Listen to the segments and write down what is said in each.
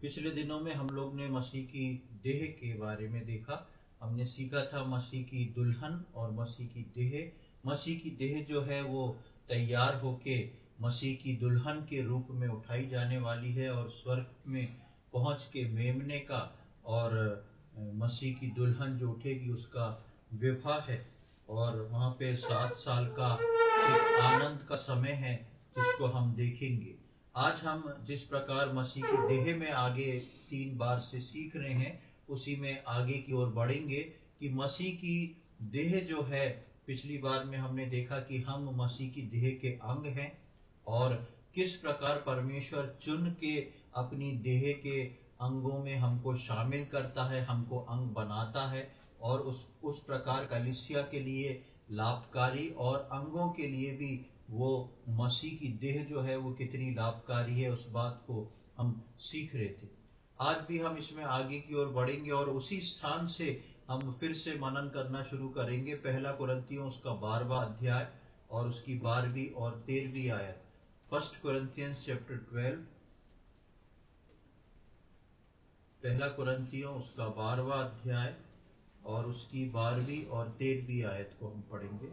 पिछले दिनों में हम लोग ने मसीह की देह के बारे में देखा। हमने सीखा था मसीह की दुल्हन और मसीह की देह। मसीह की देह जो है वो तैयार होके मसीह की दुल्हन के रूप में उठाई जाने वाली है और स्वर्ग में पहुंच के मेमने का और मसीह की दुल्हन जो उठेगी उसका विवाह है। और वहाँ पे 7 साल का एक आनंद का समय है जिसको हम देखेंगे। आज हम जिस प्रकार मसीह की देह में आगे 3 बार से सीख रहे हैं उसी में आगे की ओर बढ़ेंगे कि मसीह की देह जो है, पिछली बार में हमने देखा कि हम मसीह की देह के अंग हैं और किस प्रकार परमेश्वर चुन के अपनी देह के अंगों में हमको शामिल करता है, हमको अंग बनाता है और उस प्रकार कलीसिया के लिए लाभकारी और अंगों के लिए भी वो मसीह की देह जो है वो कितनी लाभकारी है, उस बात को हम सीख रहे थे। आज भी हम इसमें आगे की ओर बढ़ेंगे और उसी स्थान से हम फिर से मनन करना शुरू करेंगे। पहला कुरिन्थियों उसका 12वां अध्याय और उसकी 12वीं और 13वीं आयत। फर्स्ट कुरिन्थियंस चैप्टर 12, पहला कुरिन्थियों उसका 12वां अध्याय और उसकी 12वीं और 13वीं आयत को हम पढ़ेंगे।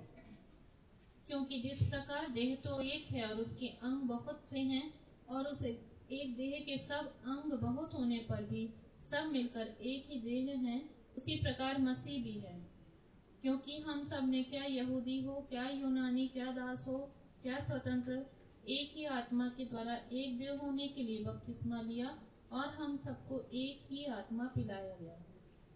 क्योंकि जिस प्रकार देह तो एक है और उसके अंग बहुत से हैं, और उस एक देह के सब अंग बहुत होने पर भी सब मिलकर एक ही देह हैं, उसी प्रकार मसीह भी है। क्योंकि हम सब ने, क्या यहूदी हो, क्या यूनानी, क्या दास हो, क्या स्वतंत्र, एक ही आत्मा के द्वारा एक देह होने के लिए बपतिस्मा लिया, और हम सबको एक ही आत्मा पिलाया गया।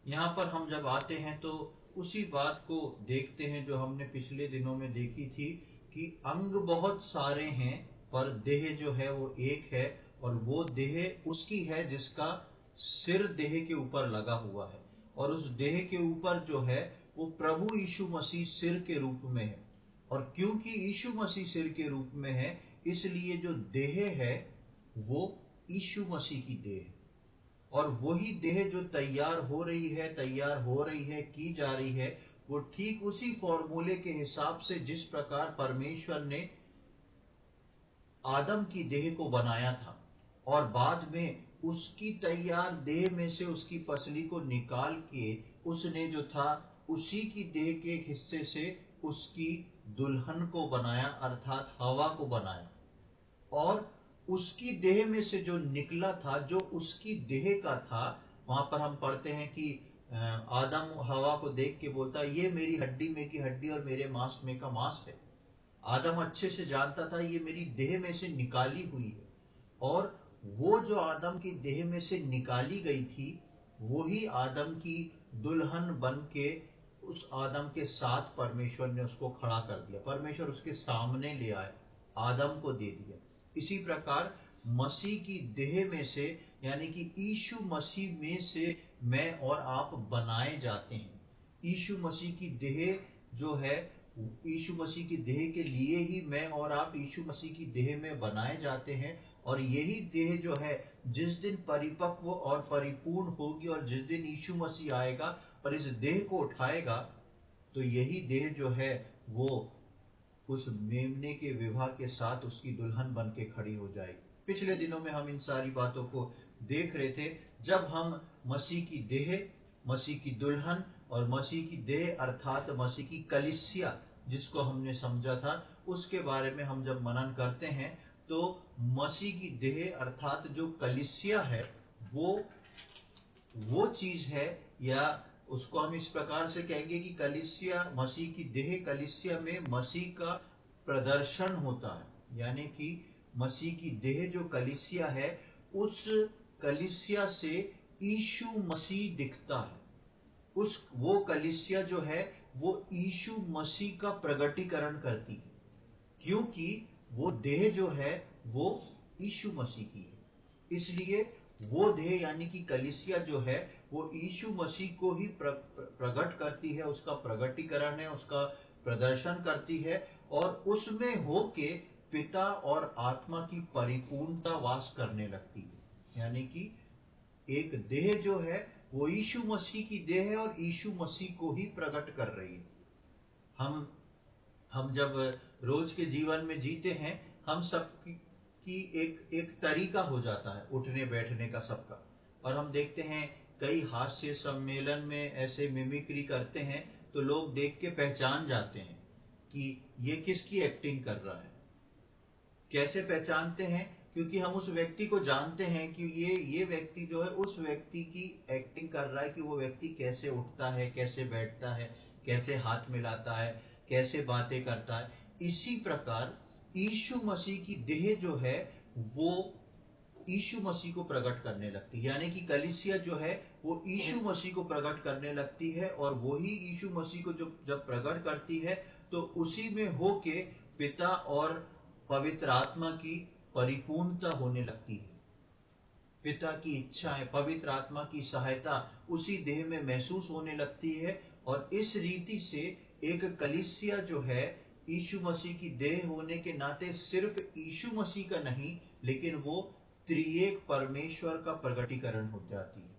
यहाँ पर हम जब आते हैं तो उसी बात को देखते हैं जो हमने पिछले दिनों में देखी थी कि अंग बहुत सारे हैं पर देह जो है वो एक है, और वो देह उसकी है जिसका सिर देह के ऊपर लगा हुआ है, और उस देह के ऊपर जो है वो प्रभु यीशु मसीह सिर के रूप में है। और क्योंकि यीशु मसीह सिर के रूप में है, इसलिए जो देह है वो यीशु मसीह की देह है। और वही देह जो तैयार हो रही है, की जा रही है, वो ठीक उसी फॉर्मूले के हिसाब से जिस प्रकार परमेश्वर ने आदम की देह को बनाया था और बाद में उसकी तैयार देह में से उसकी पसली को निकाल के उसने जो था उसी की देह के एक हिस्से से उसकी दुल्हन को बनाया, अर्थात हवा को बनाया। और उसकी देह में से जो निकला था, जो उसकी देह का था, वहां पर हम पढ़ते हैं कि आदम हवा को देख के बोलता है, ये मेरी हड्डी में की हड्डी और मेरे मांस में का मांस है। आदम अच्छे से जानता था ये मेरी देह में से निकाली हुई है, और वो जो आदम की देह में से निकाली गई थी वही आदम की दुल्हन बन के उस आदम के साथ परमेश्वर ने उसको खड़ा कर दिया। परमेश्वर उसके सामने ले आए, आदम को दे दिया। इसी प्रकार मसीह की देह में से, यानी कि यीशु मसीह में से मैं और आप बनाए जाते हैं। यीशु मसीह की देह जो है, यीशु मसीह की देह के लिए ही मैं और आप यीशु मसीह की देह में बनाए जाते हैं। और यही देह जो है जिस दिन परिपक्व और परिपूर्ण होगी और जिस दिन यीशु मसीह आएगा और इस देह को उठाएगा, तो यही देह जो है वो उस मेमने के विवाह के साथ उसकी दुल्हन बन के खड़ी हो जाएगी। पिछले दिनों में हम इन सारी बातों को देख रहे थे। जब हम मसीह की देह, मसीह की दुल्हन और मसीह की देह अर्थात मसीह की कलीसिया जिसको हमने समझा था, उसके बारे में हम जब मनन करते हैं तो मसीह की देह अर्थात जो कलीसिया है वो चीज है, या उसको हम इस प्रकार से कहेंगे कि कलीसिया, मसीह की देह कलीसिया में मसीह का प्रदर्शन होता है। यानी कि मसीह की देह जो कलीसिया है, उस कलीसिया से यीशु मसीह दिखता है। वो कलीसिया जो है वो यीशु मसीह का प्रगटीकरण करती है, क्योंकि वो देह जो है वो यीशु मसीह की है। इसलिए वो देह यानी कि कलीसिया जो है वो यीशु मसीह को ही प्रकट करती है, उसका प्रगटीकरण है, उसका प्रदर्शन करती है, और उसमें होके पिता और आत्मा की परिपूर्णता वास करने लगती है। यानी कि एक देह जो है वो यीशु मसीह की देह है और यीशु मसीह को ही प्रकट कर रही है। हम जब रोज के जीवन में जीते हैं, हम सब की एक तरीका हो जाता है उठने बैठने का सबका। और हम देखते हैं कई हास्य सम्मेलन में ऐसे मिमिक्री करते हैं तो लोग देख के पहचान जाते हैं कि ये किसकी एक्टिंग कर रहा है। कैसे पहचानते हैं? क्योंकि हम उस व्यक्ति को जानते हैं कि ये व्यक्ति जो है उस व्यक्ति की एक्टिंग कर रहा है कि वो व्यक्ति कैसे उठता है, कैसे बैठता है, कैसे हाथ मिलाता है, कैसे बातें करता है। इसी प्रकार यीशु मसीह की देह जो है वो यीशु मसीह को प्रकट करने लगती है, यानी कि कलीसिया जो है वो यीशु मसीह को प्रकट करने लगती है। और वही यीशु मसीह को जब प्रकट करती है तो उसी में होके पिता और पवित्र आत्मा की परिपूर्णता होने लगती है। पिता की इच्छाएं, पवित्र आत्मा की सहायता उसी देह में महसूस होने लगती है। और इस रीति से एक कलीसिया जो है यीशु मसीह की देह होने के नाते सिर्फ यीशु मसीह का नहीं, लेकिन वो त्रिएक परमेश्वर का प्रकटीकरण हो जाती है।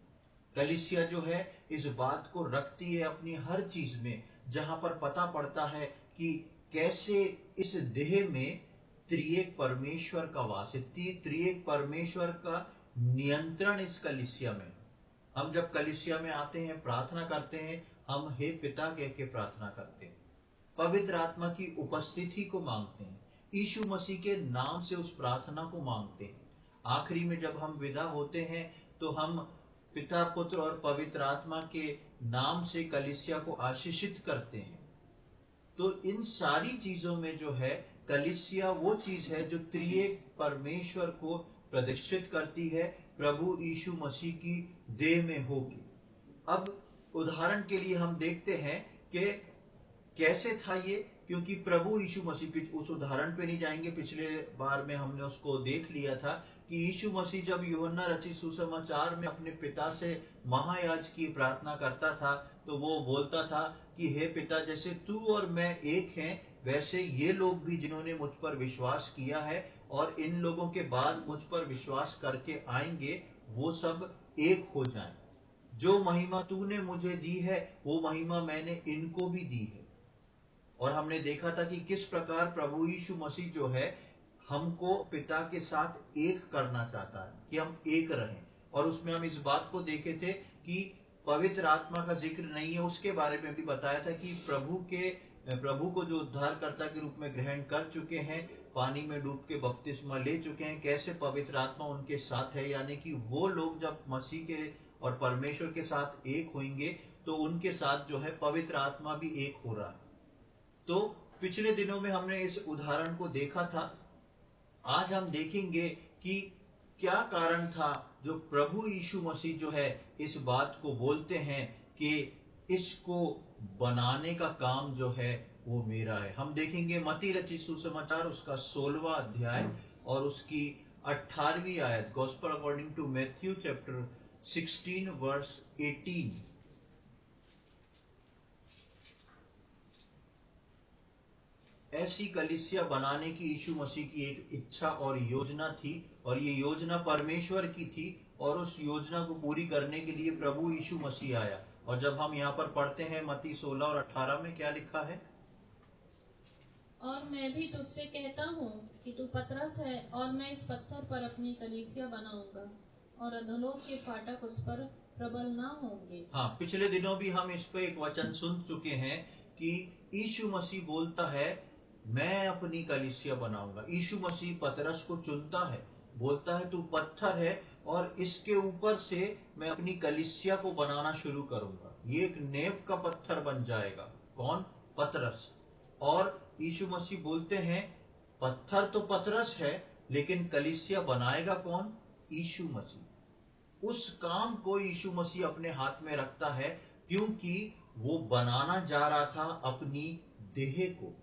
कलीसिया जो है इस बात को रखती है अपनी हर चीज में, जहां पर पता पड़ता है कि कैसे इस देह में त्रिएक परमेश्वर का वास है, त्रिएक परमेश्वर का नियंत्रण इस कलीसिया में। हम जब कलीसिया में आते हैं, प्रार्थना करते हैं, हम हे पिता कह के प्रार्थना करते हैं, पवित्र आत्मा की उपस्थिति को मांगते हैं, यीशु मसीह के नाम से उस प्रार्थना को मांगते हैं। आखिरी में जब हम विदा होते हैं तो हम पिता, पुत्र और पवित्र आत्मा के नाम से कलीसिया को आशीषित करते हैं। तो इन सारी चीजों में जो है कलीसिया वो चीज है जो त्रिएक परमेश्वर को प्रदर्शित करती है प्रभु यीशु मसीह की देह में होगी। अब उदाहरण के लिए हम देखते हैं कि कैसे था ये, क्योंकि प्रभु यीशु मसीह, उस उदाहरण पे नहीं जाएंगे, पिछले बार में हमने उसको देख लिया था कि यीशु मसीह जब यूहन्ना रचित सुसमाचार में अपने पिता से महायाजक की प्रार्थना करता था तो वो बोलता था कि हे पिता, जैसे तू और मैं एक हैं वैसे ये लोग भी जिन्होंने मुझ पर विश्वास किया है और इन लोगों के बाद मुझ पर विश्वास करके आएंगे वो सब एक हो जाएं। जो महिमा तूने मुझे दी है वो महिमा मैंने इनको भी दी है। और हमने देखा था कि किस प्रकार प्रभु यीशु मसीह जो है हमको पिता के साथ एक करना चाहता है कि हम एक रहें। और उसमें हम इस बात को देखे थे कि पवित्र आत्मा का जिक्र नहीं है, उसके बारे में भी बताया था कि प्रभु को जो उद्धारकर्ता के रूप में ग्रहण कर चुके हैं, पानी में डूब के बपतिस्मा ले चुके हैं, कैसे पवित्र आत्मा उनके साथ है। यानी कि वो लोग जब मसीह के और परमेश्वर के साथ एक होंगे तो उनके साथ जो है पवित्र आत्मा भी एक हो रहा है। तो पिछले दिनों में हमने इस उदाहरण को देखा था। आज हम देखेंगे कि क्या कारण था जो प्रभु यीशु मसीह जो है इस बात को बोलते हैं कि इसको बनाने का काम जो है वो मेरा है। हम देखेंगे मत्ती रचित सुसमाचार उसका 16वां अध्याय और उसकी 18वीं आयत, gospel according to Matthew chapter 16 verse 18। ऐसी कलीसिया बनाने की यीशु मसीह की एक इच्छा और योजना थी, और ये योजना परमेश्वर की थी, और उस योजना को पूरी करने के लिए प्रभु यीशु मसीह आया। और जब हम यहाँ पर पढ़ते हैं मत्ती 16 और 18 में क्या लिखा है, और मैं भी तुझसे कहता हूँ कि तू पतरस है और मैं इस पत्थर पर अपनी कलीसिया बनाऊंगा और अधोलोक के फाटक उस पर प्रबल ना होंगे। हाँ, पिछले दिनों भी हम इस पे एक वचन सुन चुके हैं कि यीशु मसीह बोलता है मैं अपनी कलीसिया बनाऊंगा। यीशु मसीह पतरस को चुनता है, बोलता है तू पत्थर है और इसके ऊपर से मैं अपनी कलीसिया को बनाना शुरू करूंगा। ये एक नेव का पत्थर बन जाएगा। कौन? पतरस। और यीशु मसीह बोलते हैं पत्थर तो पतरस है, लेकिन कलीसिया बनाएगा कौन? यीशु मसीह। उस काम को यीशु मसीह अपने हाथ में रखता है, क्योंकि वो बनाना जा रहा था अपनी देह को।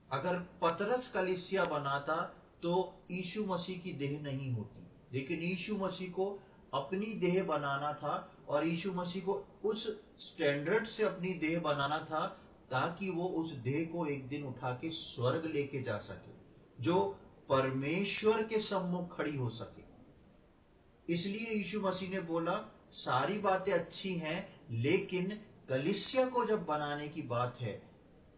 अगर पतरस कलीसिया बनाता तो यीशु मसीह की देह नहीं होती, लेकिन यीशु मसीह को अपनी देह बनाना था, और यीशु मसीह को उस स्टैंडर्ड से अपनी देह बनाना था ताकि वो उस देह को एक दिन उठा के स्वर्ग लेके जा सके, जो परमेश्वर के सम्मुख खड़ी हो सके। इसलिए यीशु मसीह ने बोला सारी बातें अच्छी हैं, लेकिन कलीसिया को जब बनाने की बात है,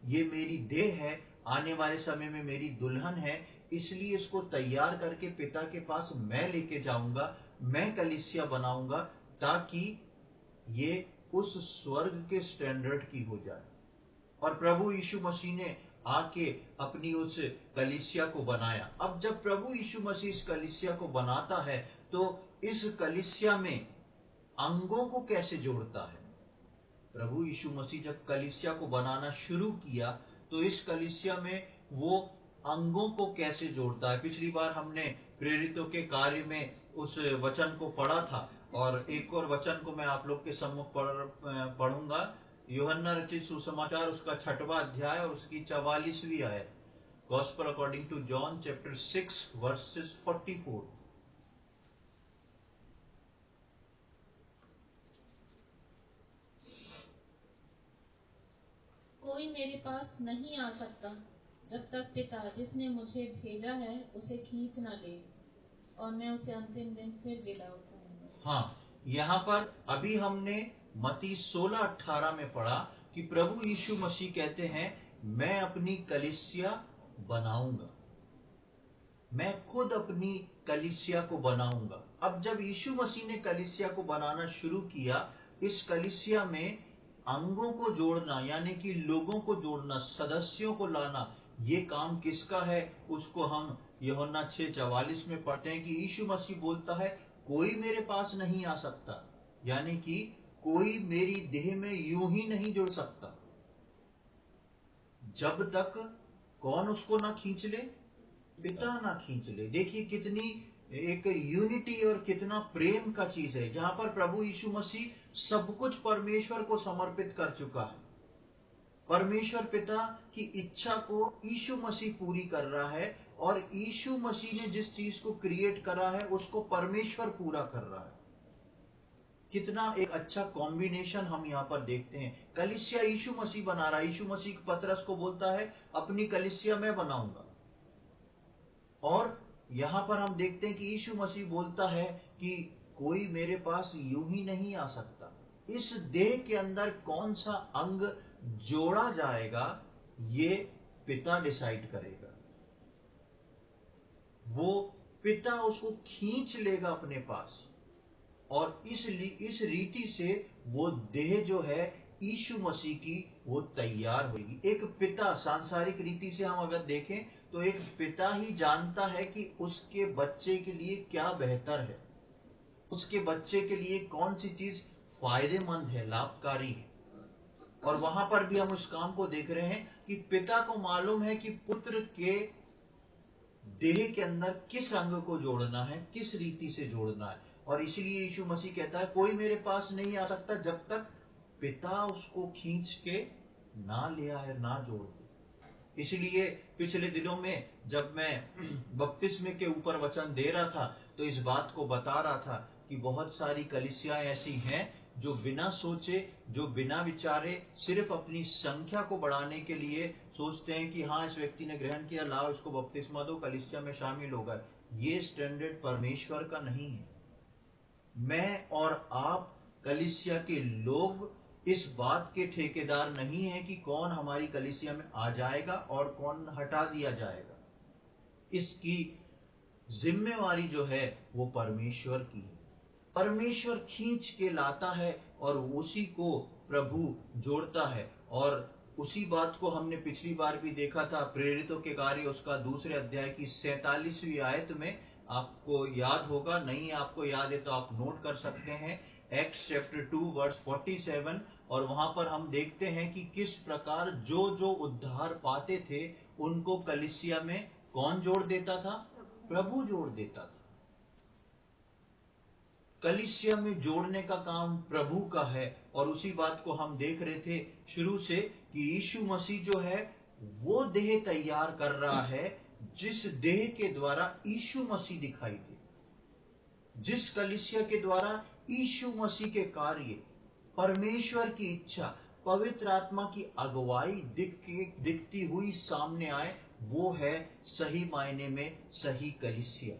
ये मेरी देह है, आने वाले समय में मेरी दुल्हन है, इसलिए इसको तैयार करके पिता के पास मैं लेके जाऊंगा, मैं कलीसिया बनाऊंगा, ताकि ये उस स्वर्ग के स्टैंडर्ड की हो जाए। और प्रभु यीशु मसीह ने आके अपनी उस कलीसिया को बनाया। अब जब प्रभु यीशु मसीह इस कलीसिया को बनाता है तो इस कलीसिया में अंगों को कैसे जोड़ता है? प्रभु यीशु मसीह जब कलीसिया को बनाना शुरू किया तो इस कलीसिया में वो अंगों को कैसे जोड़ता है? पिछली बार हमने प्रेरितों के कार्य में उस वचन को पढ़ा था, और एक और वचन को मैं आप लोग के सम्मुख पढ़ूंगा। यूहन्ना रचित सुसमाचार उसका 6वां अध्याय और उसकी 44वीं आयत। Gospel according to John chapter 6 verses 44। कोई मेरे पास नहीं आ सकता जब तक पिता जिसने मुझे भेजा है उसे खींच न ले, और मैं उसे अंतिम दिन फिर जिला उठाऊंगा। हाँ, यहाँ पर अभी हमने मत्ती 16:18 में पढ़ा कि प्रभु यीशु मसीह कहते हैं मैं अपनी कलीसिया बनाऊंगा, मैं खुद अपनी कलीसिया को बनाऊंगा। अब जब यीशु मसीह ने कलीसिया को बनाना शुरू किया, इस कलीसिया में अंगों को जोड़ना, यानी कि लोगों को जोड़ना, सदस्यों को लाना, ये काम किसका है? उसको हम यूहन्ना 6:44 में पढ़ते हैं कि यीशु मसीह बोलता है कोई मेरे पास नहीं आ सकता, यानी कि कोई मेरी देह में यूं ही नहीं जुड़ सकता जब तक कौन उसको ना खींच ले, पिता ना खींच ले। देखिए कितनी एक यूनिटी और कितना प्रेम का चीज है, जहां पर प्रभु यीशु मसीह सब कुछ परमेश्वर को समर्पित कर चुका है। परमेश्वर पिता की इच्छा को यीशु मसीह पूरी कर रहा है, और यीशु मसीह ने जिस चीज को क्रिएट करा है उसको परमेश्वर पूरा कर रहा है। कितना एक अच्छा कॉम्बिनेशन हम यहाँ पर देखते हैं। कलीसिया यीशु मसीह बना रहा है। यीशु मसीह पतरस को बोलता है अपनी कलीसिया मैं बनाऊंगा, और यहां पर हम देखते हैं कि यीशु मसीह बोलता है कि कोई मेरे पास यूं ही नहीं आ सकता। इस देह के अंदर कौन सा अंग जोड़ा जाएगा ये पिता डिसाइड करेगा। वो पिता उसको खींच लेगा अपने पास, और इस रीति से वो देह जो है यीशु मसीह की वो तैयार होगी। एक पिता, सांसारिक रीति से हम अगर देखें तो एक पिता ही जानता है कि उसके बच्चे के लिए क्या बेहतर है, उसके बच्चे के लिए कौन सी चीज फायदेमंद है, लाभकारी है। और वहां पर भी हम उस काम को देख रहे हैं कि पिता को मालूम है कि पुत्र के देह के अंदर किस अंग को जोड़ना है, किस रीति से जोड़ना है। और इसीलिए यीशु मसीह कहता है कोई मेरे पास नहीं आ सकता जब तक पिता उसको खींच के ना ले आए, ना जोड़ दे। इसलिए पिछले दिनों में जब मैं बपतिस्मे के ऊपर वचन दे रहा था तो इस बात को बता रहा था कि बहुत सारी कलीसियाएं ऐसी हैं जो बिना सोचे, जो बिना विचारे, सिर्फ अपनी संख्या को बढ़ाने के लिए सोचते हैं कि हाँ इस व्यक्ति ने ग्रहण किया, लाओ इसको बपतिस्मा दो, कलीसिया में शामिल होगा। ये स्टैंडर्ड परमेश्वर का नहीं है। मैं और आप कलीसिया के लोग इस बात के ठेकेदार नहीं है कि कौन हमारी कलीसिया में आ जाएगा और कौन हटा दिया जाएगा। इसकी जिम्मेवारी जो है वो परमेश्वर की है। परमेश्वर खींच के लाता है और उसी को प्रभु जोड़ता है। और उसी बात को हमने पिछली बार भी देखा था प्रेरितों के कार्य उसका 2 अध्याय की 47वीं आयत में। आपको याद होगा, नहीं आपको याद है तो आप नोट कर सकते हैं, एक्ट्स चैप्टर 2 वर्स 47। और वहां पर हम देखते हैं कि किस प्रकार जो जो उद्धार पाते थे उनको कलीसिया में कौन जोड़ देता था? प्रभु जोड़ देता था। कलीसिया में जोड़ने का काम प्रभु का है। और उसी बात को हम देख रहे थे शुरू से कि यीशु मसीह जो है वो देह तैयार कर रहा है जिस देह के द्वारा यीशु मसीह दिखाई दे, जिस कलीसिया के द्वारा यीशु मसीह के कार्य, परमेश्वर की इच्छा, पवित्र आत्मा की अगुवाई दिखती हुई सामने आए, वो है सही मायने में सही कलीसिया।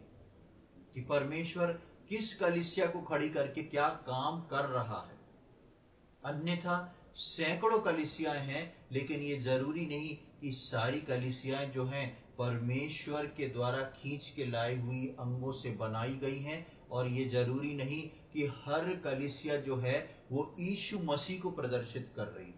कि परमेश्वर किस कलीसिया को खड़ी करके क्या काम कर रहा है। अन्यथा सैकड़ों कलीसियाएं हैं, लेकिन ये जरूरी नहीं कि सारी कलीसियाएं जो हैं परमेश्वर के द्वारा खींच के लाई हुई अंगों से बनाई गई हैं, और ये जरूरी नहीं कि हर कलीसिया जो है वो यीशु मसीह को प्रदर्शित कर रही हो।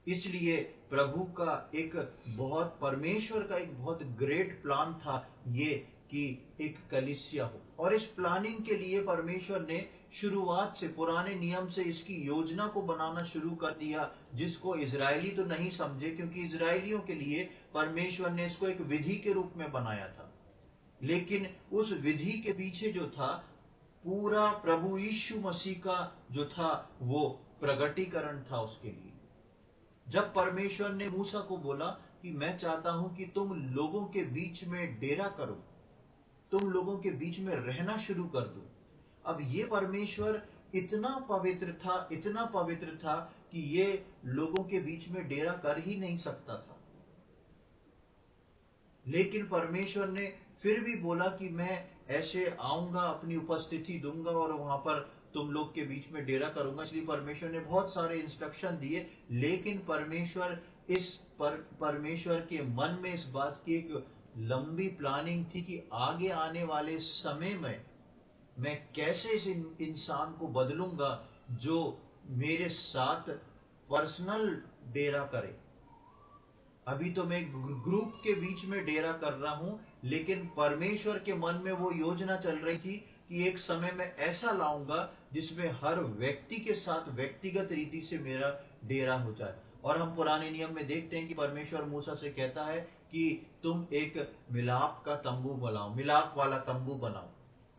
इसलिए प्रभु का एक बहुत, परमेश्वर का एक बहुत ग्रेट प्लान था ये कि एक कलीसिया हो, और इस प्लानिंग के लिए परमेश्वर ने शुरुआत से, पुराने नियम से इसकी योजना को बनाना शुरू कर दिया, जिसको इजरायली तो नहीं समझे, क्योंकि इजरायलियों के लिए परमेश्वर ने इसको एक विधि के रूप में बनाया था। लेकिन उस विधि के पीछे जो था, पूरा प्रभु यीशु मसीह का जो था वो प्रगटीकरण था उसके लिए। जब परमेश्वर ने मूसा को बोला कि मैं चाहता हूं कि तुम लोगों के बीच में डेरा करो, तुम लोगों के बीच में रहना शुरू कर दो। अब ये परमेश्वर इतना पवित्र था, इतना पवित्र था कि ये लोगों के बीच में डेरा कर ही नहीं सकता था। लेकिन परमेश्वर ने फिर भी बोला कि मैं ऐसे आऊंगा, अपनी उपस्थिति दूंगा और वहां पर तुम लोग के बीच में डेरा करूंगा। इसलिए परमेश्वर ने बहुत सारे इंस्ट्रक्शन दिए, लेकिन परमेश्वर के मन में इस बात की एक लंबी प्लानिंग थी कि आगे आने वाले समय में मैं कैसे इस इंसान को बदलूंगा जो मेरे साथ पर्सनल डेरा करे। अभी तो मैं ग्रुप के बीच में डेरा कर रहा हूं, लेकिन परमेश्वर के मन में वो योजना चल रही थी कि एक समय में ऐसा लाऊंगा जिसमें हर व्यक्ति के साथ व्यक्तिगत रीति से मेरा डेरा हो जाए। और हम पुराने नियम में देखते हैं कि परमेश्वर मूसा से कहता है कि तुम एक मिलाप का तंबू बनाओ, मिलाप वाला तंबू बनाओ।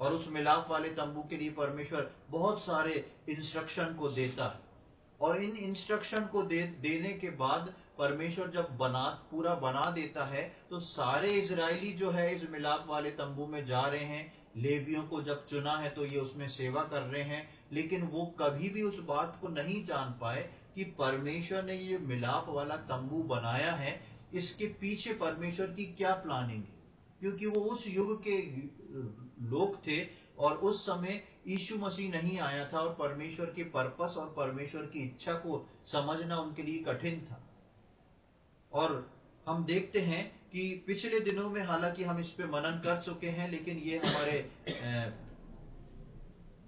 और उस मिलाप वाले तंबू के लिए परमेश्वर बहुत सारे इंस्ट्रक्शन को देता है, और इन इंस्ट्रक्शन को देने के बाद परमेश्वर जब पूरा बना देता है, तो सारे इजरायली जो है इस मिलाप वाले तंबू में जा रहे हैं। लेवियों को जब चुना है तो ये उसमें सेवा कर रहे हैं, लेकिन वो कभी भी उस बात को नहीं जान पाए कि परमेश्वर ने ये मिलाप वाला तंबू बनाया है, इसके पीछे परमेश्वर की क्या प्लानिंग है। क्योंकि वो उस युग के लोग थे, और उस समय यीशु मसीह नहीं आया था, और परमेश्वर के पर्पस और परमेश्वर की इच्छा को समझना उनके लिए कठिन था। और हम देखते हैं कि पिछले दिनों में, हालांकि हम इस पे मनन कर चुके हैं, लेकिन ये हमारे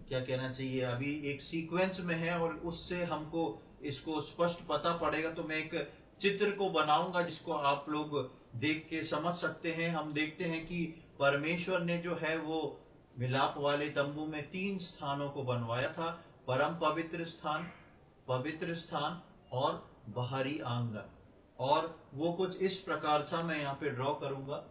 क्या कहना चाहिए, अभी एक सीक्वेंस में है, और उससे हमको इसको स्पष्ट पता पड़ेगा। तो मैं एक चित्र को बनाऊंगा जिसको आप लोग देख के समझ सकते हैं। हम देखते हैं कि परमेश्वर ने जो है वो मिलाप वाले तंबू में 3 स्थानों को बनवाया था: परम पवित्र स्थान और बाहरी आंगन। और वो कुछ इस प्रकार था, मैं यहाँ पे ड्रॉ करूंगा।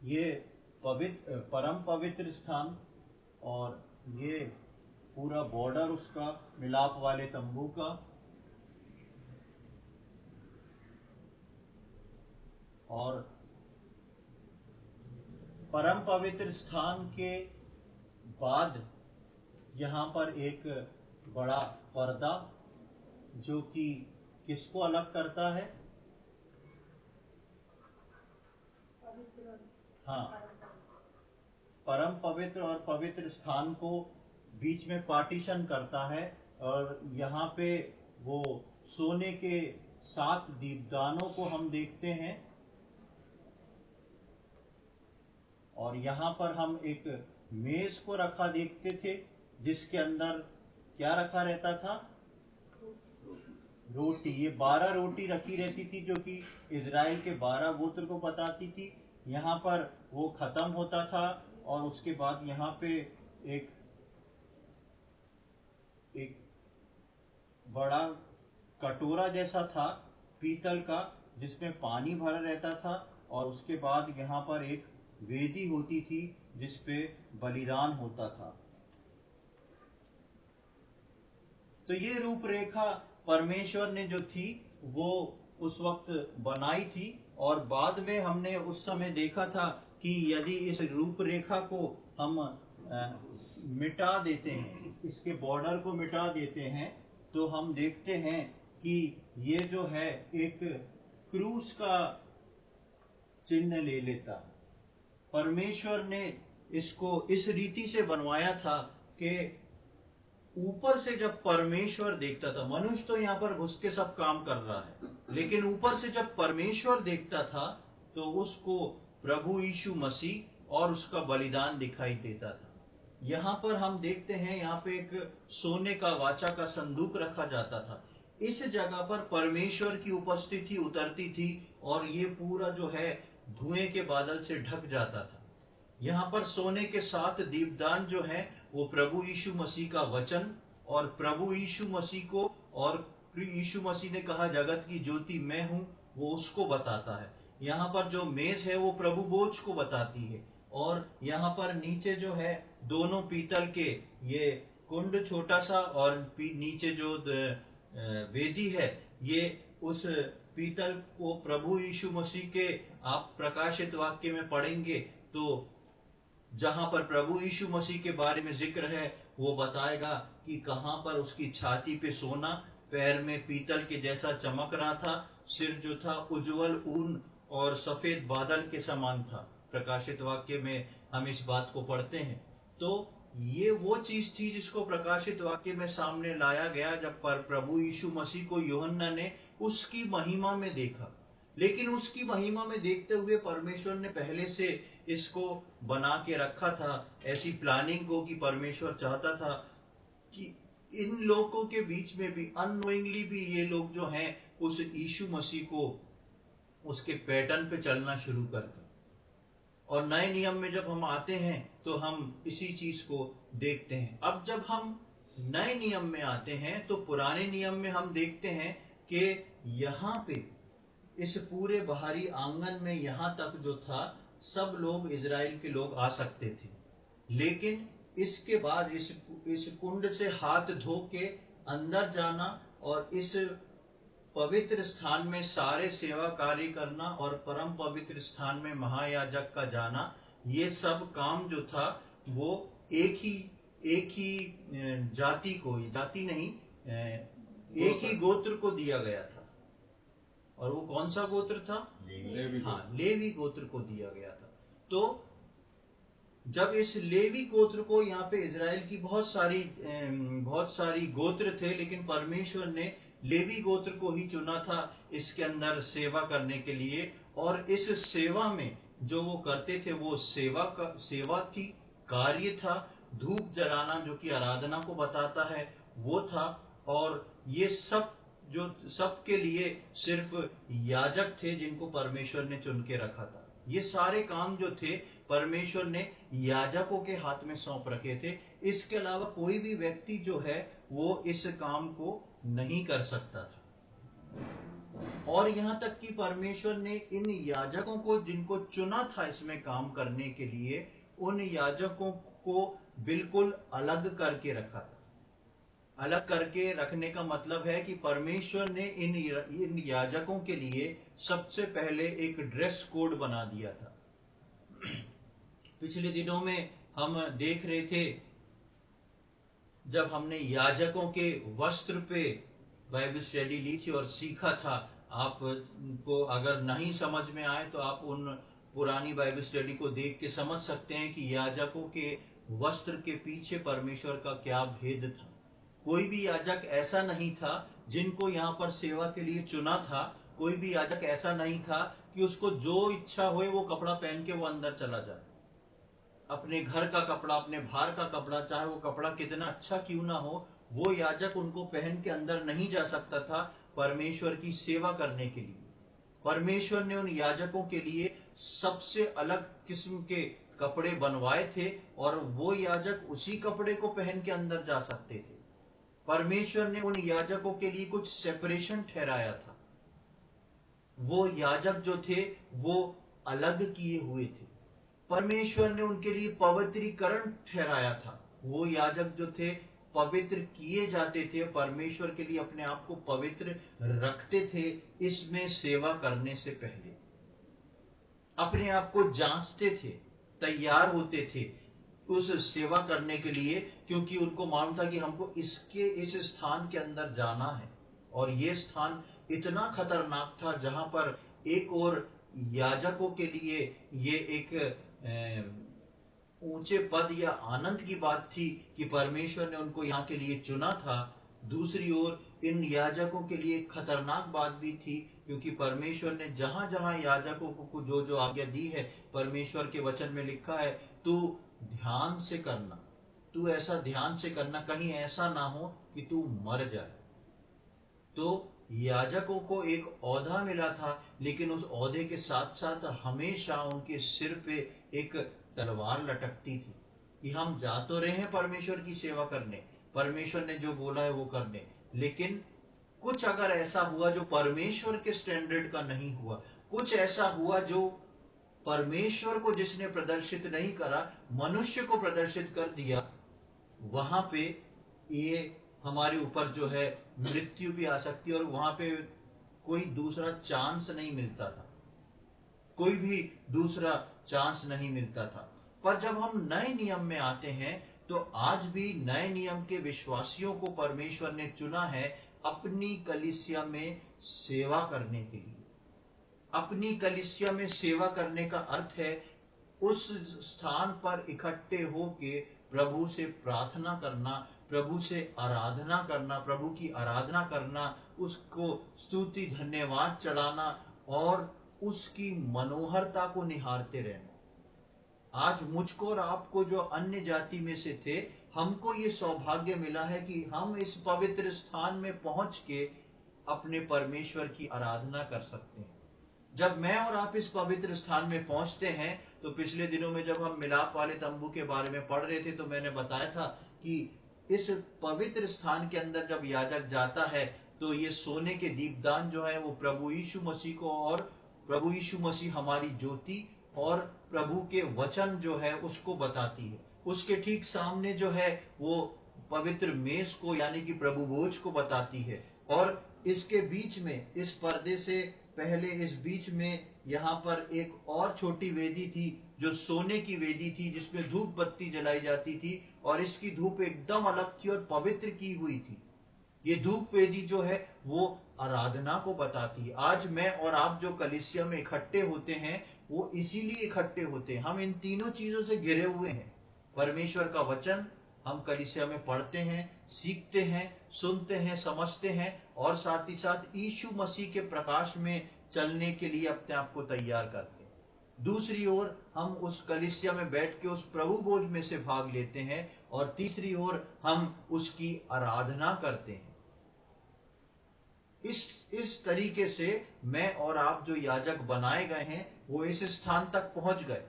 ये परम पवित्र स्थान, और ये पूरा बॉर्डर उसका मिलाप वाले तंबू का। और परम पवित्र स्थान के बाद यहाँ पर एक बड़ा पर्दा, जो कि किसको अलग करता है? हाँ, परम पवित्र और पवित्र स्थान को बीच में पार्टीशन करता है। और यहाँ पे वो सोने के 7 दीपदानों को हम देखते हैं। और यहाँ पर हम एक मेज को रखा देखते थे, जिसके अंदर क्या रखा रहता था? रोटी। ये 12 रोटी रखी रहती थी, जो कि इजराइल के 12 गोत्र को बताती थी। यहाँ पर वो खत्म होता था, और उसके बाद यहाँ पे एक बड़ा कटोरा जैसा था पीतल का, जिसमें पानी भरा रहता था। और उसके बाद यहाँ पर एक वेदी होती थी जिसपे बलिदान होता था। तो ये रूपरेखा परमेश्वर ने जो थी वो उस वक्त बनाई थी। और बाद में हमने उस समय देखा था कि यदि इस रूपरेखा को हम मिटा देते हैं, इसके बॉर्डर को मिटा देते हैं, तो हम देखते हैं कि ये जो है एक क्रूस का चिन्ह ले लेता है। परमेश्वर ने इसको इस रीति से बनवाया था कि ऊपर से जब परमेश्वर देखता था, मनुष्य तो यहाँ पर घुस के सब काम कर रहा है, लेकिन ऊपर से जब परमेश्वर देखता था तो उसको प्रभु यीशु मसीह और उसका बलिदान दिखाई देता था। यहाँ पर हम देखते हैं, यहाँ पे एक सोने का वाचा का संदूक रखा जाता था। इस जगह पर परमेश्वर की उपस्थिति उतरती थी और ये पूरा जो है धुएं के बादल से ढक जाता था। यहाँ पर सोने के 7 दीपदान जो है वो प्रभु यीशु मसीह का वचन और प्रभु यीशु मसीह को, और यीशु मसीह ने कहा जगत की ज्योति मैं हूं, वो उसको बताता है। यहाँ पर जो मेज है वो प्रभु बोझ को बताती है। और यहाँ पर नीचे जो है दोनों पीतल के ये कुंड छोटा सा, और नीचे जो वेदी है ये उस पीतल को प्रभु यीशु मसीह के, आप प्रकाशित वाक्य में पढ़ेंगे तो जहां पर प्रभु यीशु मसीह के बारे में जिक्र है वो बताएगा कि कहां पर उसकी छाती पे सोना, पैर में पीतल के जैसा चमक रहा था, सिर जो था उज्जवल ऊन और सफेद बादल के समान था। प्रकाशित वाक्य में हम इस बात को पढ़ते हैं। तो ये वो चीज थी जिसको प्रकाशित वाक्य में सामने लाया गया जब प्रभु यीशु मसीह को यूहन्ना ने उसकी महिमा में देखा। लेकिन उसकी महिमा में देखते हुए परमेश्वर ने पहले से इसको बना के रखा था, ऐसी प्लानिंग को, कि परमेश्वर चाहता था कि इन लोगों के बीच में भी अननोइंगली भी ये लोग जो हैं उस यीशु मसीह को उसके पैटर्न पे चलना शुरू कर दें। और नए नियम में जब हम आते हैं तो हम इसी चीज को देखते हैं। अब जब हम नए नियम में आते हैं तो पुराने नियम में हम देखते हैं कि यहाँ पे इस पूरे बाहरी आंगन में यहाँ तक जो था सब लोग, इजराइल के लोग आ सकते थे। लेकिन इसके बाद इस कुंड से हाथ धो के अंदर जाना और इस पवित्र स्थान में सारे सेवा कार्य करना और परम पवित्र स्थान में महायाजक का जाना, ये सब काम जो था वो एक ही जाति को, जाति नहीं, एक ही गोत्र को दिया गया था। और वो कौन सा गोत्र था? लेवी गोत्र को दिया गया था। तो जब इस लेवी गोत्र को, यहाँ पे इजराइल की बहुत सारी गोत्र थे, लेकिन परमेश्वर ने लेवी गोत्र को ही चुना था इसके अंदर सेवा करने के लिए। और इस सेवा में जो वो करते थे वो सेवा थी, कार्य था। धूप जलाना जो कि आराधना को बताता है वो था। और ये सब के लिए सिर्फ याजक थे जिनको परमेश्वर ने चुन के रखा था। ये सारे काम जो थे परमेश्वर ने याजकों के हाथ में सौंप रखे थे। इसके अलावा कोई भी व्यक्ति जो है वो इस काम को नहीं कर सकता था। और यहाँ तक कि परमेश्वर ने इन याजकों को, जिनको चुना था इसमें काम करने के लिए, उन याजकों को बिल्कुल अलग करके रखा था। अलग करके रखने का मतलब है कि परमेश्वर ने इन याजकों के लिए सबसे पहले एक ड्रेस कोड बना दिया था। पिछले दिनों में हम देख रहे थे जब हमने याजकों के वस्त्र पे बाइबल स्टडी ली थी और सीखा था। आपको अगर नहीं समझ में आए तो आप उन पुरानी बाइबल स्टडी को देख के समझ सकते हैं कि याजकों के वस्त्र के पीछे परमेश्वर का क्या भेद था। कोई भी याजक ऐसा नहीं था जिनको यहाँ पर सेवा के लिए चुना था। कोई भी याजक ऐसा नहीं था कि उसको जो इच्छा होए वो कपड़ा पहन के वो अंदर चला जाए। अपने घर का कपड़ा, अपने बाहर का कपड़ा, चाहे वो कपड़ा कितना अच्छा क्यों ना हो, वो याजक उनको पहन के अंदर नहीं जा सकता था परमेश्वर की सेवा करने के लिए। परमेश्वर ने उन याजकों के लिए सबसे अलग किस्म के कपड़े बनवाए थे और वो याजक उसी कपड़े को पहन के अंदर जा सकते थे। परमेश्वर ने उन याजकों के लिए कुछ सेपरेशन ठहराया था। वो याजक जो थे वो अलग किए हुए थे। परमेश्वर ने उनके लिए पवित्रीकरण ठहराया था। वो याजक जो थे पवित्र किए जाते थे, परमेश्वर के लिए अपने आप को पवित्र रखते थे। इसमें सेवा करने से पहले अपने आप को जांचते थे, तैयार होते थे उस सेवा करने के लिए, क्योंकि उनको मालूम था कि हमको इस स्थान के अंदर जाना है। और ये स्थान इतना खतरनाक था जहां पर एक और याजकों के लिए ये एक ऊंचे पद या आनंद की बात थी कि परमेश्वर ने उनको यहाँ के लिए चुना था, दूसरी ओर इन याजकों के लिए एक खतरनाक बात भी थी, क्योंकि परमेश्वर ने जहां जहां याजकों को जो जो आज्ञा दी है, परमेश्वर के वचन में लिखा है, तू ध्यान से करना, तू ऐसा ध्यान से करना, कहीं ऐसा ना हो कि तू मर जाए। तो याजकों को एक औहदा मिला था, लेकिन उस औहदे के साथ साथ हमेशा उनके सिर पे एक तलवार लटकती थी कि हम जा तो रहे हैं परमेश्वर की सेवा करने, परमेश्वर ने जो बोला है वो करने, लेकिन कुछ अगर ऐसा हुआ जो परमेश्वर के स्टैंडर्ड का नहीं हुआ, कुछ ऐसा हुआ जो परमेश्वर को जिसने प्रदर्शित नहीं करा, मनुष्य को प्रदर्शित कर दिया, वहां पे ये हमारे ऊपर जो है मृत्यु भी आ सकती है, और वहां पे कोई दूसरा चांस नहीं मिलता था, कोई भी दूसरा चांस नहीं मिलता था। पर जब हम नए नियम में आते हैं, तो आज भी नए नियम के विश्वासियों को परमेश्वर ने चुना है अपनी कलीसिया में सेवा करने के लिए। अपनी कलीसिया में सेवा करने का अर्थ है उस स्थान पर इकट्ठे होके प्रभु से प्रार्थना करना, प्रभु से आराधना करना, प्रभु की आराधना करना, उसको स्तुति धन्यवाद चढ़ाना और उसकी मनोहरता को निहारते रहना। आज मुझको और आपको जो अन्य जाति में से थे, हमको ये सौभाग्य मिला है कि हम इस पवित्र स्थान में पहुंच के अपने परमेश्वर की आराधना कर सकते हैं। जब मैं और आप इस पवित्र स्थान में पहुंचते हैं, तो पिछले दिनों में जब हम मिलाप वाले तंबू के बारे में पढ़ रहे थे, तो मैंने बताया था कि इस पवित्र स्थान के अंदर जब याजक जाता है, तो ये सोने के दीपदान जो है वो प्रभु यीशु मसीह को, और प्रभु यीशु मसीह हमारी ज्योति और प्रभु के वचन जो है उसको बताती है। उसके ठीक सामने जो है वो पवित्र मेज को यानी कि प्रभु भोज को बताती है, और इसके बीच में, इस पर्दे से पहले इस बीच में यहाँ पर एक और छोटी वेदी थी जो सोने की वेदी थी, जिसमें धूप बत्ती जलाई जाती थी, और इसकी धूप एकदम अलग थी और पवित्र की हुई थी। ये धूप वेदी जो है वो आराधना को बताती है। आज मैं और आप जो कलीसिया में इकट्ठे होते हैं, वो इसीलिए इकट्ठे होते हैं, हम इन तीनों चीजों से घिरे हुए हैं। परमेश्वर का वचन हम कलीसिया में पढ़ते हैं, सीखते हैं, सुनते हैं, समझते हैं, और साथ ही साथ यीशु मसीह के प्रकाश में चलने के लिए अपने आप को तैयार करते हैं। दूसरी ओर हम उस कलीसिया में बैठ के उस प्रभु भोज में से भाग लेते हैं, और तीसरी ओर हम उसकी आराधना करते हैं। इस तरीके से मैं और आप जो याजक बनाए गए हैं, वो इस स्थान तक पहुंच गए।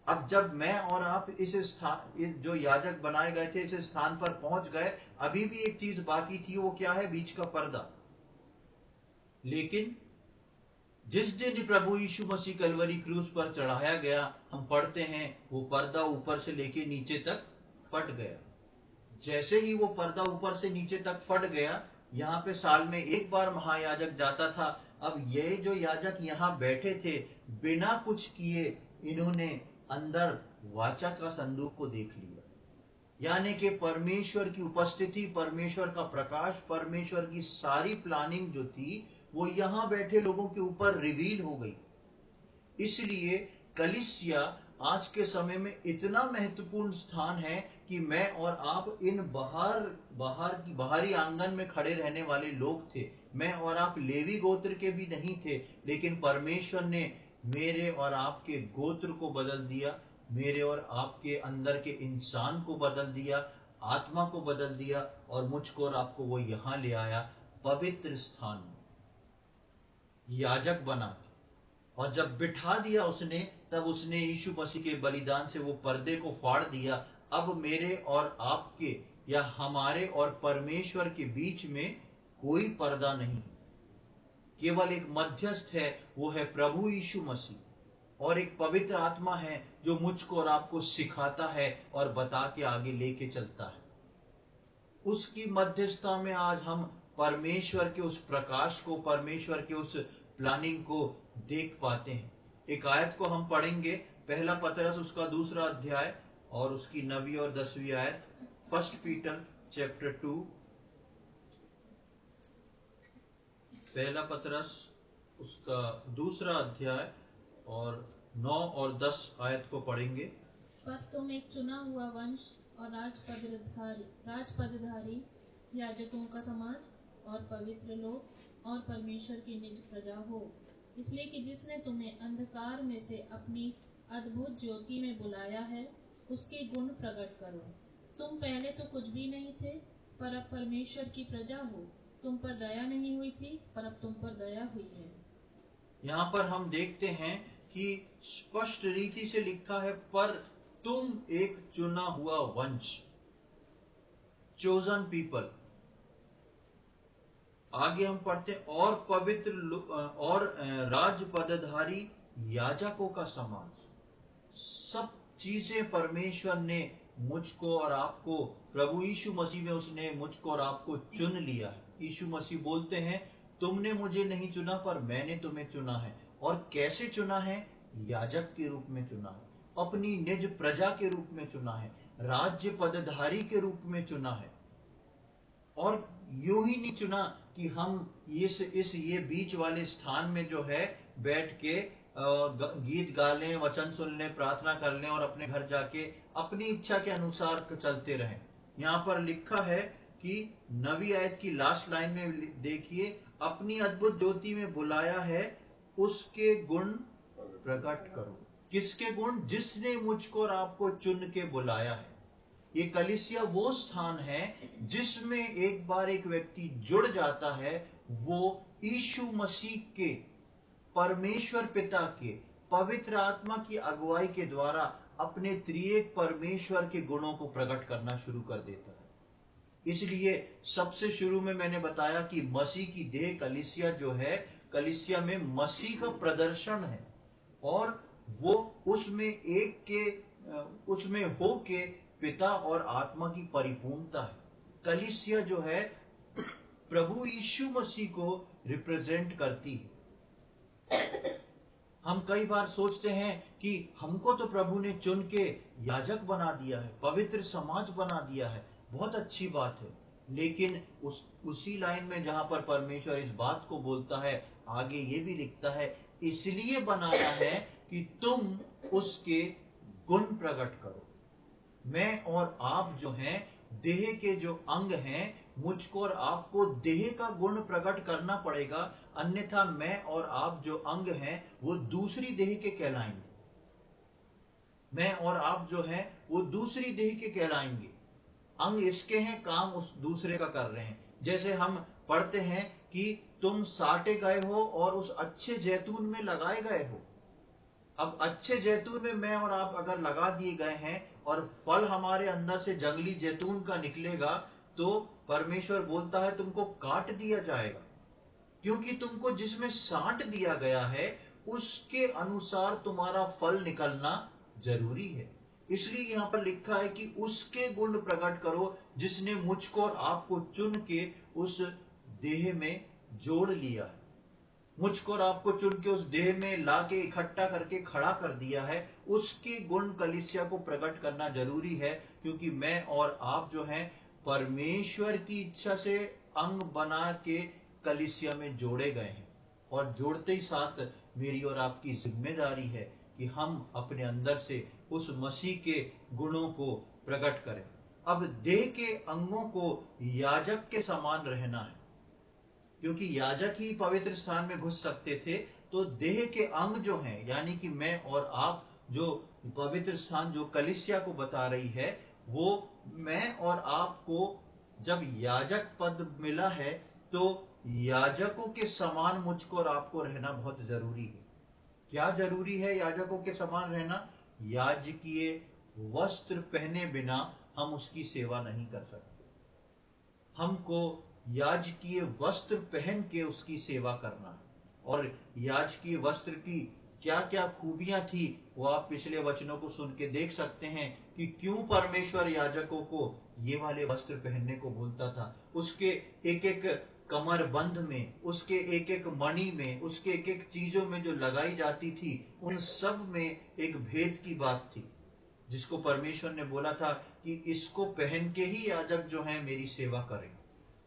अब जब मैं और आप इस स्थान, जो याजक बनाए गए थे, इस स्थान पर पहुंच गए, अभी भी एक चीज बाकी थी, वो क्या है? बीच का पर्दा। लेकिन जिस दिन प्रभु यीशु मसीह कलवरी क्रूस पर चढ़ाया गया, हम पढ़ते हैं वो पर्दा ऊपर से लेके नीचे तक फट गया। जैसे ही वो पर्दा ऊपर से नीचे तक फट गया, यहाँ पे साल में एक बार महायाजक जाता था। अब ये जो याजक यहाँ बैठे थे, बिना कुछ किए इन्होंने अंदर वाचा का संदूक को देख लिया, यानी कि परमेश्वर की उपस्थिति, परमेश्वर का प्रकाश, परमेश्वर की सारी प्लानिंग जो थी वो यहाँ बैठे लोगों के ऊपर रिवील हो गई। इसलिए कलीसिया आज के समय में इतना महत्वपूर्ण स्थान है कि मैं और आप इन बाहरी आंगन में खड़े रहने वाले लोग थे। मैं और आप लेवी गोत्र के भी नहीं थे, लेकिन परमेश्वर ने मेरे और आपके गोत्र को बदल दिया, मेरे और आपके अंदर के इंसान को बदल दिया, आत्मा को बदल दिया, और मुझको और आपको वो यहाँ ले आया पवित्र स्थान में, याजक बना के। और जब बिठा दिया उसने, तब उसने यीशु मसीह के बलिदान से वो पर्दे को फाड़ दिया। अब मेरे और आपके या हमारे और परमेश्वर के बीच में कोई पर्दा नहीं, केवल एक मध्यस्थ है, वो है प्रभु यीशु मसीह, और एक पवित्र आत्मा है जो मुझको और आपको सिखाता है और बता के आगे लेके चलता है। उसकी मध्यस्थता में आज हम परमेश्वर के उस प्रकाश को, परमेश्वर के उस प्लानिंग को देख पाते हैं। एक आयत को हम पढ़ेंगे, पहला पतरस उसका 2 अध्याय और उसकी 9वीं और 10वीं आयत। 1 पीटर चैप्टर 2, पहला पतरस उसका 2 अध्याय और 9 और 10 आयत को पढ़ेंगे। पर तुम एक चुना हुआ वंश और राजपदधारी याजकों का समाज और पवित्र लोग और परमेश्वर की निज प्रजा हो, इसलिए कि जिसने तुम्हें अंधकार में से अपनी अद्भुत ज्योति में बुलाया है, उसके गुण प्रकट करो। तुम पहले तो कुछ भी नहीं थे, पर अब परमेश्वर की प्रजा हो। तुम पर दया नहीं हुई थी, पर अब तुम पर दया हुई है। यहाँ पर हम देखते हैं कि स्पष्ट रीति से लिखा है, पर तुम एक चुना हुआ वंश, चोजन पीपल। आगे हम पढ़ते हैं, और पवित्र और राजपदधारी याजकों का समाज। सब चीजें परमेश्वर ने मुझको और आपको, प्रभु यीशु मसीह में उसने मुझको और आपको चुन लिया है। यीशु मसीह बोलते हैं, तुमने मुझे नहीं चुना पर मैंने तुम्हें चुना है। और कैसे चुना है? याजक के रूप में चुना है, अपनी निज प्रजा के रूप में चुना है, राज्य पदधारी के रूप में चुना है। और यूं ही नहीं चुना कि हम ये बीच वाले स्थान में जो है बैठ के गीत गा लें, वचन सुन लें, प्रार्थना कर लें और अपने घर जाके अपनी इच्छा के अनुसार चलते रहें। यहाँ पर लिखा है कि 9वीं आयत की लास्ट लाइन में देखिए, अपनी अद्भुत ज्योति में बुलाया है, उसके गुण प्रकट करो। किसके गुण? जिसने मुझको और आपको चुन के बुलाया है। ये कलीसिया वो स्थान है जिसमें एक बार एक व्यक्ति जुड़ जाता है, वो यीशु मसीह के, परमेश्वर पिता के, पवित्र आत्मा की अगुवाई के द्वारा अपने त्रिएक परमेश्वर के गुणों को प्रकट करना शुरू कर देता है। इसलिए सबसे शुरू में मैंने बताया कि मसीह की देह कलीसिया जो है, कलीसिया में मसीह का प्रदर्शन है और वो उसमें होके पिता और आत्मा की परिपूर्णता है। कलीसिया जो है प्रभु यीशु मसीह को रिप्रेजेंट करती है। हम कई बार सोचते हैं कि हमको तो प्रभु ने चुन के याजक बना दिया है, पवित्र समाज बना दिया है, बहुत अच्छी बात है। लेकिन उसी लाइन में जहां पर परमेश्वर इस बात को बोलता है, आगे ये भी लिखता है, इसलिए बनाया है कि तुम उसके गुण प्रकट करो। मैं और आप जो हैं, देह के जो अंग हैं, मुझको और आपको देह का गुण प्रकट करना पड़ेगा, अन्यथा मैं और आप जो अंग हैं वो दूसरी देह के कहलाएंगे। मैं और आप जो हैं वो दूसरी देह के कहलाएंगे। अंग इसके हैं, काम उस दूसरे का कर रहे हैं। जैसे हम पढ़ते हैं कि तुम साटे गए हो और उस अच्छे जैतून में लगाए गए हो। अब अच्छे जैतून में मैं और आप अगर लगा दिए गए हैं और फल हमारे अंदर से जंगली जैतून का निकलेगा, तो परमेश्वर बोलता है तुमको काट दिया जाएगा, क्योंकि तुमको जिसमें साट दिया गया है उसके अनुसार तुम्हारा फल निकलना जरूरी है। इसलिए यहां पर लिखा है कि उसके गुण प्रकट करो, जिसने मुझको और आपको चुन के उस देह में जोड़ लिया है, मुझको और आपको चुन के उस देह में लाके इकट्ठा करके खड़ा कर दिया है। उसके गुण कलीसिया को प्रकट करना जरूरी है, क्योंकि मैं और आप जो हैं परमेश्वर की इच्छा से अंग बना के कलीसिया में जोड़े गए हैं। और जोड़ते ही साथ मेरी और आपकी जिम्मेदारी है कि हम अपने अंदर से उस मसीह के गुणों को प्रकट करें। अब देह के अंगों को याजक के समान रहना है, क्योंकि याजक ही पवित्र स्थान में घुस सकते थे। तो देह के अंग जो हैं, यानी कि मैं और आप, जो पवित्र स्थान जो कलीसिया को बता रही है, वो मैं और आपको जब याजक पद मिला है, तो याजकों के समान मुझको और आपको रहना बहुत जरूरी है। क्या जरूरी है याजकों के समान रहना? याजकीय वस्त्र पहने बिना हम उसकी सेवा नहीं कर सकते। हमको याजकीय वस्त्र पहन के उसकी सेवा करना है। और याजकीय वस्त्र की क्या क्या खूबियां थी, वो आप पिछले वचनों को सुन के देख सकते हैं कि क्यों परमेश्वर याजकों को ये वाले वस्त्र पहनने को बोलता था। उसके एक एक कमर बंध में, उसके एक एक मणि में, उसके एक एक चीजों में जो लगाई जाती थी, उन सब में एक भेद की बात थी, जिसको परमेश्वर ने बोला था कि इसको पहन के ही याजक जो है मेरी सेवा करें।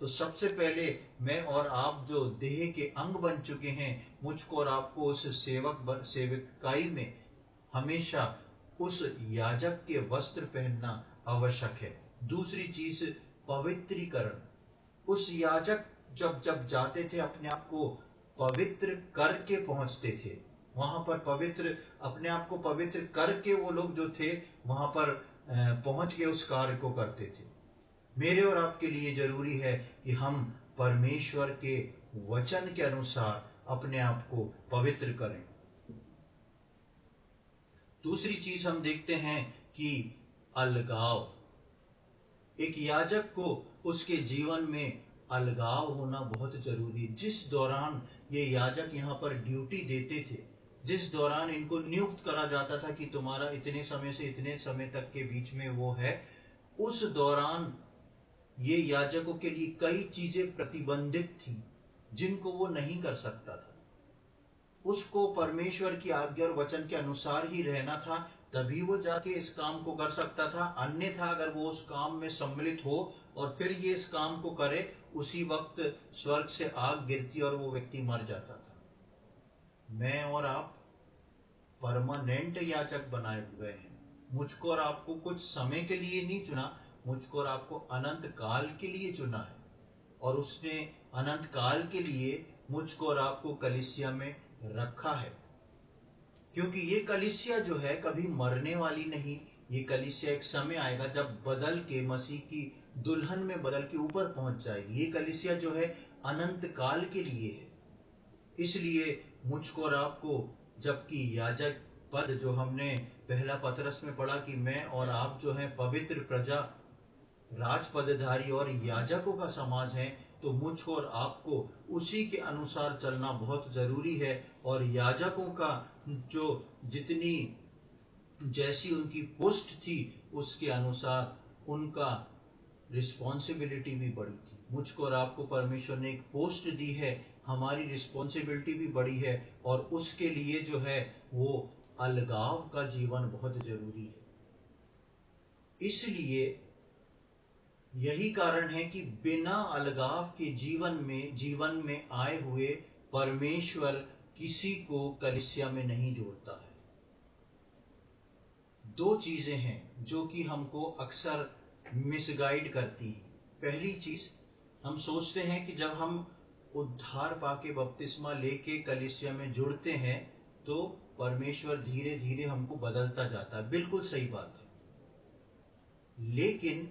तो सबसे पहले मैं और आप जो देह के अंग बन चुके हैं, मुझको और आपको उस सेवकाई में हमेशा उस याजक के वस्त्र पहनना आवश्यक है। दूसरी चीज पवित्रीकरण। उस याजक जब जब जाते थे अपने आप को पवित्र करके पहुंचते थे, वहां पर पवित्र, अपने आप को पवित्र करके वो लोग जो थे वहां पर पहुंच के उस कार्य को करते थे। मेरे और आपके लिए जरूरी है कि हम परमेश्वर के वचन के अनुसार अपने आप को पवित्र करें। दूसरी चीज हम देखते हैं कि अलगाव। एक याजक को उसके जीवन में अलगाव होना बहुत जरूरी है। जिस दौरान ये याजक यहाँ पर ड्यूटी देते थे, जिस दौरान इनको नियुक्त करा जाता था कि तुम्हारा इतने समय से इतने समय तक के बीच में वो है, उस दौरान ये याजकों के लिए कई चीजें प्रतिबंधित थी जिनको वो नहीं कर सकता था। उसको परमेश्वर की आज्ञा और वचन के अनुसार ही रहना था, तभी वो जाके इस काम को कर सकता था। अन्यथा अगर वो उस काम में सम्मिलित हो और फिर ये इस काम को करे, उसी वक्त स्वर्ग से आग गिरती और वो व्यक्ति मर जाता था। मैं और आप परमानेंट याजक बनाए हुए हैं। मुझको और आपको कुछ समय के लिए नहीं चुना, मुझको और आपको अनंत काल के लिए चुना है। और उसने अनंत काल के लिए मुझको और आपको कलीसिया में रखा है, क्योंकि ये कलीसिया जो है कभी मरने वाली नहीं। ये कलीसिया एक समय आएगा जब बदल के मसीह की दुल्हन में बदल के ऊपर पहुंच जाएगी। ये कलीसिया जो है अनंत काल के लिए है। इसलिए मुझको और आपको, जबकि याजक पद जो हमने पहला पतरस में पढ़ा कि मैं और आप जो है पवित्र प्रजा, राजपदधारी और याजकों का समाज है, तो मुझको और आपको उसी के अनुसार चलना बहुत जरूरी है। और याजकों का जो जितनी जैसी उनकी पोस्ट थी उसके अनुसार उनका रिस्पॉन्सिबिलिटी भी बड़ी थी। मुझको और आपको परमेश्वर ने एक पोस्ट दी है, हमारी रिस्पॉन्सिबिलिटी भी बड़ी है, और उसके लिए जो है वो अलगाव का जीवन बहुत जरूरी है। इसलिए यही कारण है कि बिना अलगाव के जीवन में आए हुए परमेश्वर किसी को कलीसिया में नहीं जोड़ता है। दो चीजें हैं जो कि हमको अक्सर मिसगाइड करती हैं। पहली चीज, हम सोचते हैं कि जब हम उद्धार पाके बपतिस्मा लेके कलीसिया में जुड़ते हैं तो परमेश्वर धीरे धीरे हमको बदलता जाता है। बिल्कुल सही बात है, लेकिन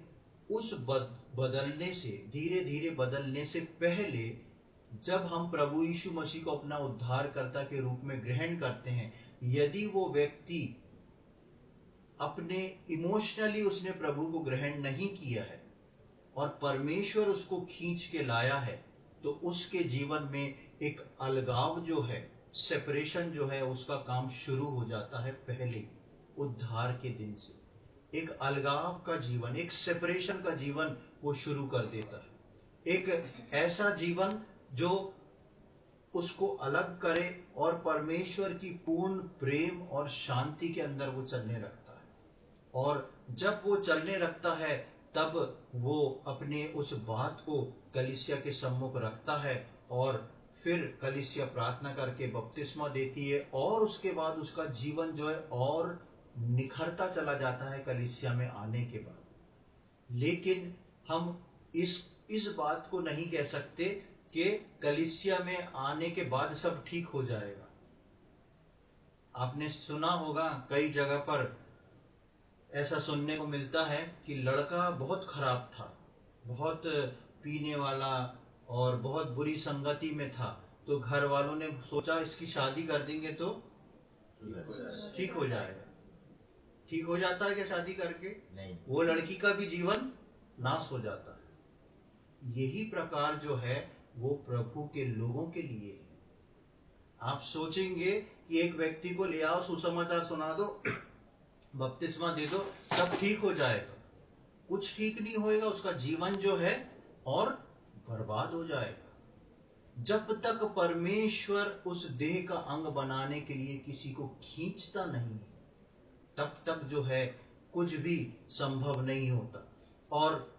उस बदलने से, धीरे धीरे बदलने से पहले जब हम प्रभु यीशु मसीह को अपना उद्धारकर्ता के रूप में ग्रहण करते हैं, यदि वो व्यक्ति अपने इमोशनली उसने प्रभु को ग्रहण नहीं किया है और परमेश्वर उसको खींच के लाया है, तो उसके जीवन में एक अलगाव जो है, सेपरेशन जो है, उसका काम शुरू हो जाता है पहले उद्धार के दिन से। एक अलगाव का जीवन, एक सेपरेशन का जीवन वो शुरू कर देता है। एक ऐसा जीवन जो उसको अलग करे और परमेश्वर की पूर्ण प्रेम और शांति के अंदर वो चलने लगता है। और जब वो चलने लगता है तब वो अपने उस बात को कलीसिया के सम्मुख रखता है और फिर कलीसिया प्रार्थना करके बपतिस्मा देती है, और उसके बाद उसका जीवन जो है और निखरता चला जाता है कलीसिया में आने के बाद। लेकिन हम इस बात को नहीं कह सकते कि कलीसिया में आने के बाद सब ठीक हो जाएगा। आपने सुना होगा कई जगह पर ऐसा सुनने को मिलता है कि लड़का बहुत खराब था, बहुत पीने वाला और बहुत बुरी संगति में था, तो घर वालों ने सोचा इसकी शादी कर देंगे तो ठीक हो जाएगा। ठीक हो जाता है क्या शादी करके? नहीं, वो लड़की का भी जीवन नाश हो जाता है। यही प्रकार जो है वो प्रभु के लोगों के लिए है। आप सोचेंगे कि एक व्यक्ति को ले आओ, सुसमाचार सुना दो, बपतिस्मा दे दो, सब ठीक हो जाएगा। कुछ ठीक नहीं होएगा, उसका जीवन जो है और बर्बाद हो जाएगा। जब तक परमेश्वर उस देह का अंग बनाने के लिए किसी को खींचता नहीं, तब तक जो है कुछ भी संभव नहीं होता। और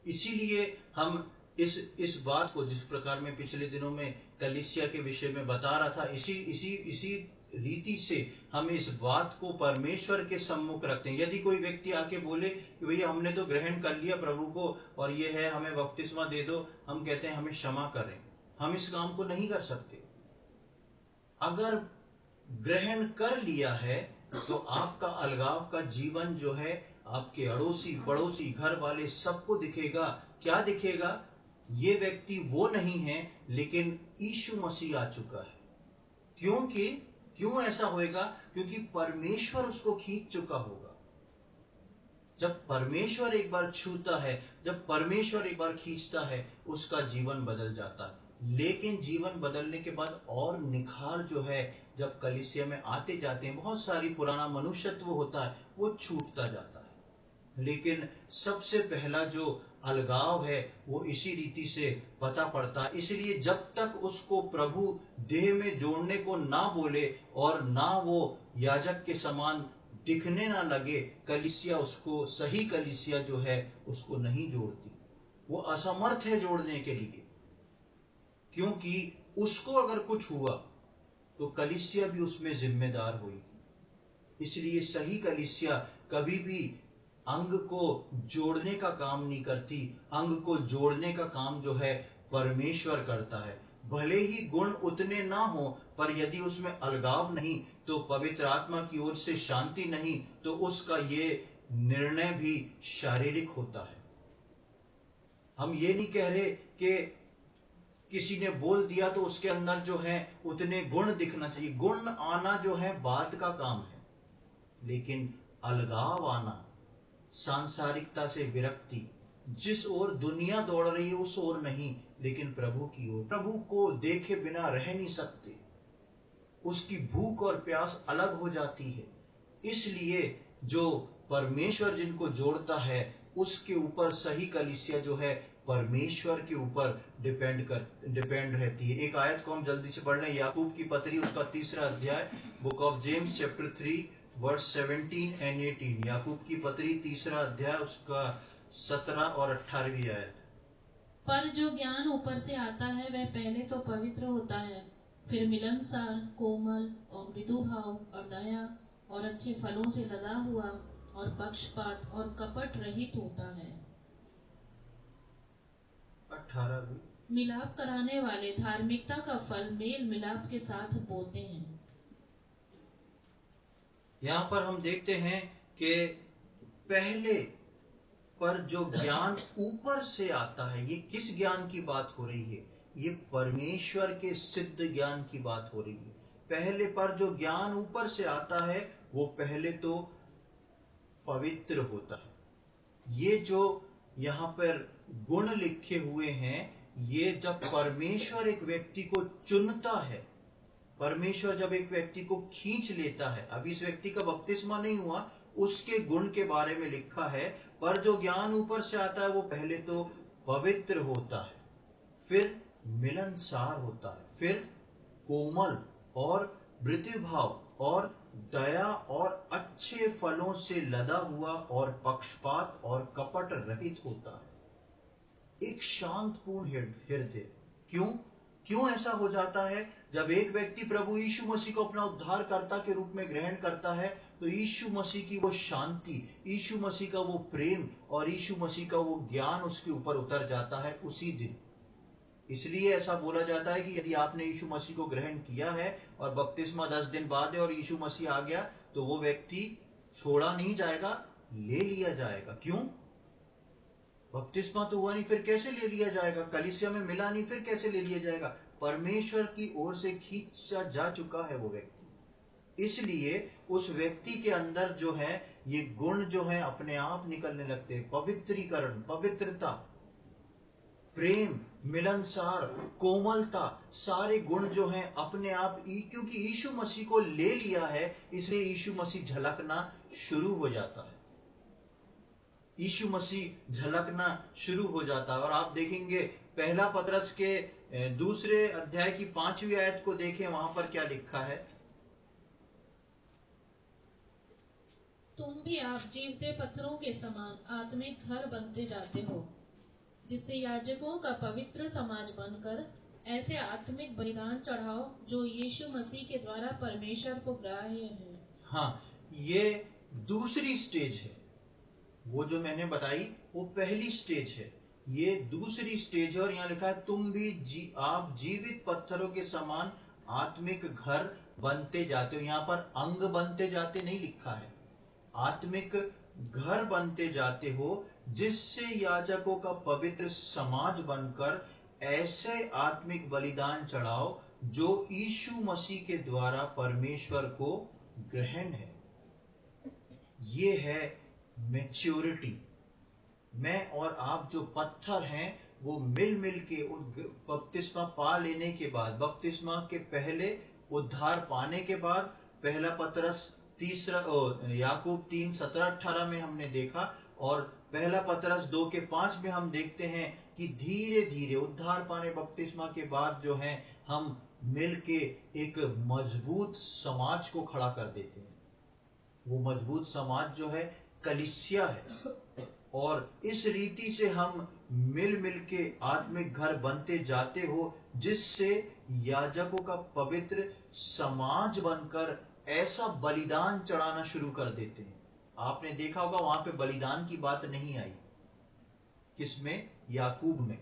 इसीलिए हम इस बात को, जिस प्रकार में पिछले दिनों में कलीसिया के विषय में बता रहा था, इसी रीति से हम इस बात को परमेश्वर के सम्मुख रखते हैं। यदि कोई व्यक्ति आके बोले कि भैया हमने तो ग्रहण कर लिया प्रभु को और ये है, हमें बपतिस्मा दे दो, हम कहते हैं हमें क्षमा करें, हम इस काम को नहीं कर सकते। अगर ग्रहण कर लिया है तो आपका अलगाव का जीवन जो है आपके अड़ोसी पड़ोसी घर वाले सबको दिखेगा। क्या दिखेगा? ये व्यक्ति वो नहीं है, लेकिन यीशु मसीह आ चुका है। क्यों ऐसा होएगा? क्योंकि परमेश्वर उसको खींच चुका होगा। जब परमेश्वर एक बार छूता है, जब परमेश्वर एक बार खींचता है, उसका जीवन बदल जाता है। लेकिन जीवन बदलने के बाद और निखार जो है, जब कलीसिया में आते जाते हैं, बहुत सारी पुराना मनुष्यत्व होता है वो छूटता जाता है। लेकिन सबसे पहला जो अलगाव है वो इसी रीति से पता पड़ता है। इसलिए जब तक उसको प्रभु देह में जोड़ने को ना बोले और ना वो याजक के समान दिखने ना लगे, कलीसिया उसको, सही कलीसिया जो है उसको नहीं जोड़ती। वो असमर्थ है जोड़ने के लिए, क्योंकि उसको अगर कुछ हुआ तो कलीसिया भी उसमें जिम्मेदार होगी। इसलिए सही कलीसिया कभी भी अंग को जोड़ने का काम नहीं करती। अंग को जोड़ने का काम जो है परमेश्वर करता है। भले ही गुण उतने ना हो, पर यदि उसमें अलगाव नहीं, तो पवित्र आत्मा की ओर से शांति नहीं, तो उसका ये निर्णय भी शारीरिक होता है। हम ये नहीं कह रहे कि किसी ने बोल दिया तो उसके अंदर जो है उतने गुण दिखना चाहिए। गुण आना जो है बाद का काम है, लेकिन अलगाव आना, सांसारिकता से विरक्ति, जिस ओर दुनिया दौड़ रही है उस ओर नहीं, लेकिन प्रभु की ओर। प्रभु को देखे बिना रह नहीं सकते, उसकी भूख और प्यास अलग हो जाती है। इसलिए जो परमेश्वर जिनको जोड़ता है उसके ऊपर सही कलीसिया जो है परमेश्वर के ऊपर डिपेंड रहती है। एक आयत को हम जल्दी से पढ़ लें, याकूब की पत्री उसका 3रा अध्याय, book of James chapter 3 verse 17 and 18। याकूब की पत्री 3रा अध्याय उसका 17 और 18वीं आयत। पर जो ज्ञान ऊपर से आता है वह पहले तो पवित्र होता है, फिर मिलनसार, कोमल और मृदु भाव और दया और अच्छे फलों से लदा हुआ और पक्षपात और कपट रहित होता है। 18वीं, मिलाप कराने वाले धार्मिकता का फल मेल मिलाप के साथ बोते हैं। यहाँ पर हम देखते हैं कि पहले पर जो ज्ञान ऊपर से आता है, ये किस ज्ञान की बात हो रही है? ये परमेश्वर के सिद्ध ज्ञान की बात हो रही है। पहले पर जो ज्ञान ऊपर से आता है वो पहले तो पवित्र होता है। ये जो यहाँ पर गुण लिखे हुए हैं, ये जब परमेश्वर एक व्यक्ति को चुनता है, परमेश्वर जब एक व्यक्ति को खींच लेता है, अभी इस व्यक्ति का बपतिस्मा नहीं हुआ, उसके गुण के बारे में लिखा है। पर जो ज्ञान ऊपर से आता है वो पहले तो पवित्र होता है, फिर मिलनसार होता है, फिर कोमल और मृदुभाव और दया और अच्छे फलों से लदा हुआ और पक्षपात और कपट रहित होता है। एक शांतपूर्ण हृदय। क्यों ऐसा हो जाता है? जब एक व्यक्ति प्रभु यीशु मसीह को अपना उद्धारकर्ता के रूप में ग्रहण करता है, तो यीशु मसीह की वो शांति, यीशु मसीह का वो प्रेम और यीशु मसीह का वो ज्ञान उसके ऊपर उतर जाता है उसी दिन। इसलिए ऐसा बोला जाता है कि यदि आपने यीशु मसीह को ग्रहण किया है और बपतिस्मा 10 दिन बाद है और यीशु मसीह आ गया, तो वो व्यक्ति छोड़ा नहीं जाएगा, ले लिया जाएगा। क्यों? बपतिस्मा तो हुआ नहीं, फिर कैसे ले लिया जाएगा? कलीसिया में मिला नहीं, फिर कैसे ले लिया जाएगा? परमेश्वर की ओर से खींचा जा चुका है वो व्यक्ति। इसलिए उस व्यक्ति के अंदर जो है ये गुण जो है अपने आप निकलने लगते हैं। पवित्रीकरण, पवित्रता, प्रेम, मिलनसार, कोमलता, सारे गुण जो हैं अपने आप, क्योंकि यीशु मसीह को ले लिया है, इसलिए यीशु मसीह झलकना शुरू हो जाता है। यीशु मसीह झलकना शुरू हो जाता है। और आप देखेंगे पहला पतरस के 2 अध्याय की 5वीं आयत को देखें, वहां पर क्या लिखा है? तुम भी आप जीवते पत्थरों के समान आत्मिक घर बनते जाते हो, जिससे याजकों का पवित्र समाज बनकर ऐसे आत्मिक बलिदान चढ़ाओ जो यीशु मसीह के द्वारा परमेश्वर को ग्राह्य है। हाँ, ये दूसरी स्टेज है। वो जो मैंने बताई वो पहली स्टेज है, ये दूसरी स्टेज है। और यहाँ लिखा है तुम भी आप जीवित पत्थरों के समान आत्मिक घर बनते जाते हो। यहाँ पर अंग बनते जाते नहीं लिखा है, आत्मिक घर बनते जाते हो, जिससे याजकों का पवित्र समाज बनकर ऐसे आत्मिक बलिदान चढ़ाओ जो यीशु मसीह के द्वारा परमेश्वर को ग्रहण है। ये है मैच्योरिटी। मैं और आप जो पत्थर हैं वो मिल मिल के बपतिस्मा पा लेने के बाद, बपतिस्मा के पहले उद्धार पाने के बाद, पहला पतरस याकूब 3:17-18 में हमने देखा, और पहला पतरस 2:5 में हम देखते हैं कि धीरे धीरे उद्धार पाने बपतिस्मा के बाद जो है हम मिल के एक मजबूत समाज को खड़ा कर देते हैं। वो मजबूत समाज जो है कलीसिया है। और इस रीति से हम मिल मिल के आत्मिक घर बनते जाते हो, जिससे याजकों का पवित्र समाज बनकर ऐसा बलिदान चढ़ाना शुरू कर देते हैं। आपने देखा होगा वहां पे बलिदान की बात नहीं आई, किसमें? याकूब में।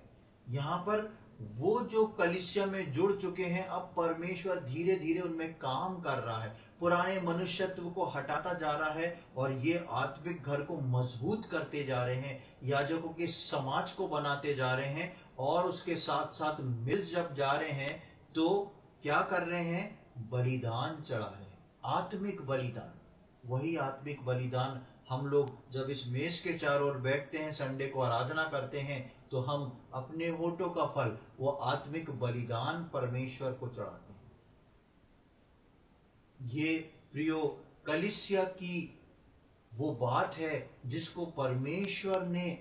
यहां पर वो जो कलीसिया में जुड़ चुके हैं, अब परमेश्वर धीरे धीरे उनमें काम कर रहा है, पुराने मनुष्यत्व को हटाता जा रहा है और ये आत्मिक घर को मजबूत करते जा रहे हैं, याजकों के समाज को बनाते जा रहे हैं। और उसके साथ साथ मिल जब जा रहे हैं तो क्या कर रहे हैं? बलिदान चढ़ा रहे हैं, आत्मिक बलिदान। वही आत्मिक बलिदान हम लोग जब इस मेज के चारों ओर बैठते हैं, संडे को आराधना करते हैं, तो हम अपने होठों का फल, वो आत्मिक बलिदान परमेश्वर को चढ़ाते हैं। ये प्रियो कलीसिया की वो बात है जिसको परमेश्वर ने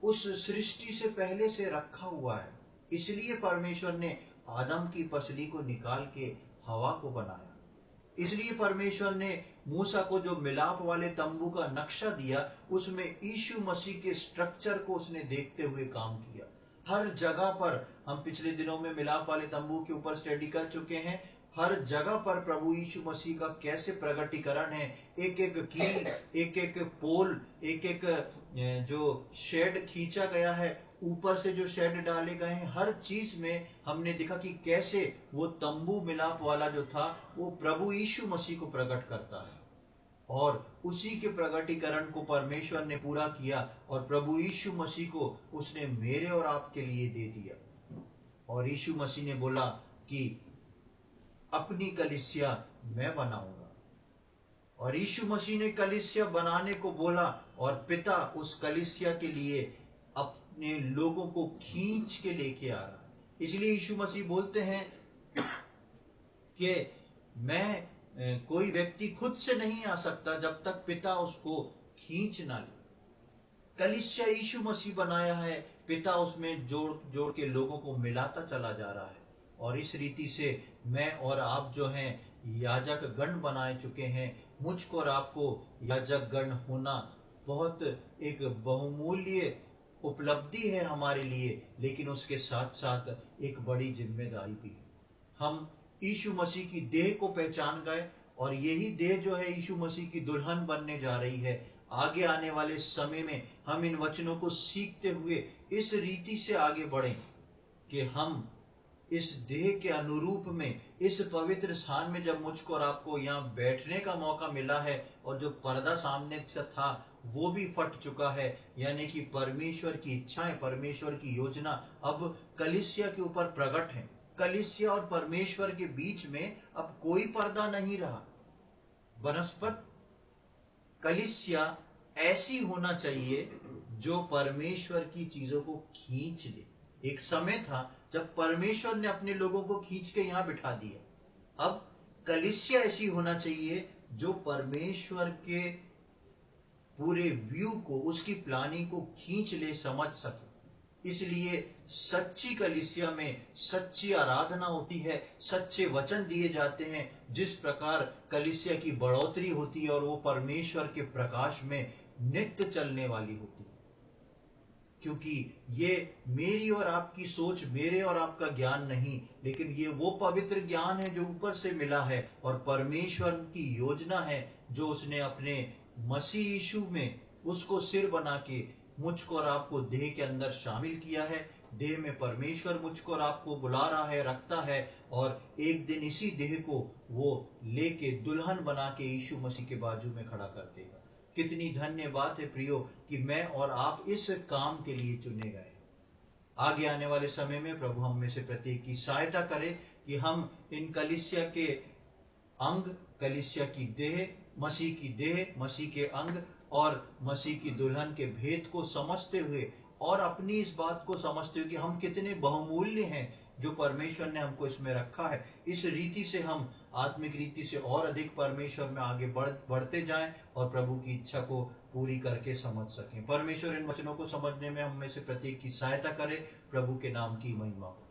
उस सृष्टि से पहले से रखा हुआ है। इसलिए परमेश्वर ने आदम की पसली को निकाल के हवा को बनाया। इसलिए परमेश्वर ने मूसा को जो मिलाप वाले तंबू का नक्शा दिया, उसमें यीशु मसीह के स्ट्रक्चर को उसने देखते हुए काम किया। हर जगह पर, हम पिछले दिनों में मिलाप वाले तंबू के ऊपर स्टडी कर चुके हैं, हर जगह पर प्रभु यीशु मसीह का कैसे प्रगटीकरण है। एक एक कील, एक एक पोल, एक एक जो शेड खींचा गया है, ऊपर से जो शेड डाले गए हैं, हर चीज में हमने देखा कि कैसे वो तंबू मिलाप वाला जो था वो प्रभु यीशु मसीह को प्रकट करता है। और उसी के प्रगटीकरण को परमेश्वर ने पूरा किया और प्रभु यीशु मसीह को उसने मेरे और आपके लिए दे दिया। और यीशु मसीह ने बोला कि अपनी कलीसिया मैं बनाऊंगा। और यीशु मसीह ने कलीसिया बनाने को बोला और पिता उस कलीसिया के लिए अपने लोगों को खींच के लेके आ रहा है। इसलिए यीशु मसीह बोलते हैं कि मैं कोई व्यक्ति खुद से नहीं आ सकता जब तक पिता उसको खींच ना ले। कलीसिया यीशु मसीह बनाया है, पिता उसमें जोड़ जोड़ के लोगों को मिलाता चला जा रहा है। और इस रीति से मैं और आप जो हैं याजक गण बनाए चुके हैं। मुझको और आपको याजक गण होना बहुत एक बहुमूल्य उपलब्धि है हमारे लिए, लेकिन उसके साथ साथ एक बड़ी जिम्मेदारी भी है। हम यीशु मसीह की देह को पहचान गए और यही देह जो है यीशु मसीह की दुल्हन बनने जा रही है। आगे आने वाले समय में हम इन वचनों को सीखते हुए इस रीति से आगे बढ़ें कि हम इस देह के अनुरूप में, इस पवित्र स्थान में जब मुझको और आपको यहाँ बैठने का मौका मिला है और जो पर्दा सामने से था वो भी फट चुका है, यानी कि परमेश्वर की इच्छाएं, परमेश्वर की योजना अब कलीसिया के ऊपर प्रकट है। कलीसिया और परमेश्वर के बीच में अब कोई पर्दा नहीं रहा। बनस्पत कलीसिया ऐसी होना चाहिए जो परमेश्वर की चीजों को खींच ले। एक समय था जब परमेश्वर ने अपने लोगों को खींच के यहां बिठा दिया। अब कलीसिया ऐसी होना चाहिए जो परमेश्वर के पूरे व्यू को, उसकी प्लानिंग को खींच ले, समझ सके। इसलिए सच्ची कलीसिया में सच्ची आराधना होती है, सच्चे वचन दिए जाते हैं। जिस प्रकार कलीसिया की बढ़ोतरी होती है और वो परमेश्वर के प्रकाश में नित्य चलने वाली होती है। क्योंकि ये मेरी और आपकी सोच, मेरे और आपका ज्ञान नहीं, लेकिन ये वो पवित्र ज्ञान है जो ऊपर से मिला है और परमेश्वर की योजना है जो उसने अपने मसीह यीशु में उसको सिर बना के मुझको और आपको देह के अंदर शामिल किया है। देह में परमेश्वर मुझको और आपको बुला रहा है, रखता है, और एक दिन इसी देह को वो लेके दुल्हन बना के यीशु मसीह के बाजू में खड़ा कर देगा। कितनी धन्य बात है प्रियो कि मैं और आप इस काम के लिए चुने गए। आगे आने वाले समय में प्रभु हम में से प्रत्येक की सहायता करे कि हम इन कलीसिया के अंग, कलीसिया की देह, मसीह की देह, मसीह के अंग और मसीह की दुल्हन के भेद को समझते हुए और अपनी इस बात को समझते हुए कि हम कितने बहुमूल्य हैं जो परमेश्वर ने हमको इसमें रखा है, इस रीति से हम आत्मिक रीति से और अधिक परमेश्वर में आगे बढ़ते जाएं और प्रभु की इच्छा को पूरी करके समझ सकें। परमेश्वर इन वचनों को समझने में हम में से प्रत्येक की सहायता करे। प्रभु के नाम की महिमा हो।